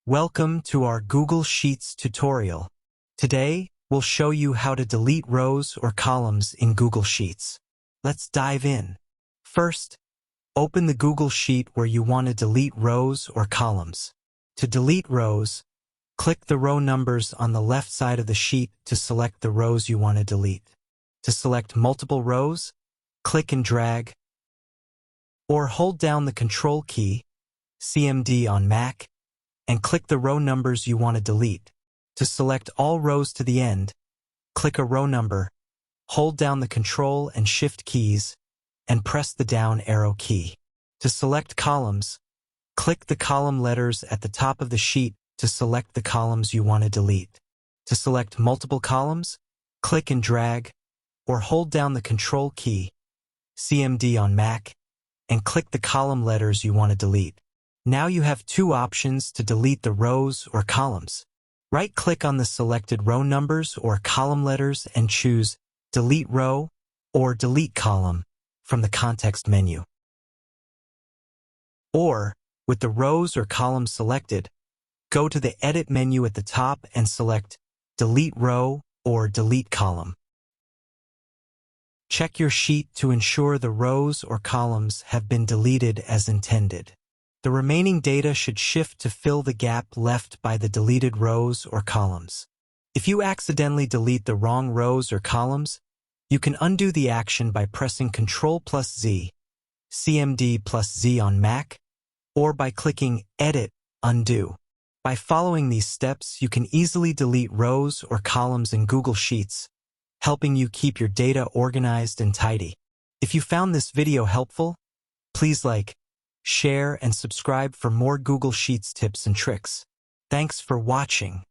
Welcome to our Google Sheets tutorial. Today, we'll show you how to delete rows or columns in Google Sheets. Let's dive in. First, open the Google Sheet where you want to delete rows or columns. To delete rows, click the row numbers on the left side of the sheet to select the rows you want to delete. To select multiple rows, click and drag, or hold down the Ctrl key, CMD on Mac, and click the row numbers you want to delete. To select all rows to the end, click a row number, hold down the Ctrl and Shift keys, and press the down arrow key. To select columns, click the column letters at the top of the sheet to select the columns you want to delete. To select multiple columns, click and drag, or hold down the Ctrl key, CMD on Mac, and click the column letters you want to delete. Now you have two options to delete the rows or columns. Right-click on the selected row numbers or column letters and choose Delete Row or Delete Column from the context menu. Or, with the rows or columns selected, go to the Edit menu at the top and select Delete Row or Delete Column. Check your sheet to ensure the rows or columns have been deleted as intended. The remaining data should shift to fill the gap left by the deleted rows or columns. If you accidentally delete the wrong rows or columns, you can undo the action by pressing Ctrl+Z, CMD+Z on Mac, or by clicking Edit, Undo. By following these steps, you can easily delete rows or columns in Google Sheets, helping you keep your data organized and tidy. If you found this video helpful, please like, share, and subscribe for more Google Sheets tips and tricks. Thanks for watching.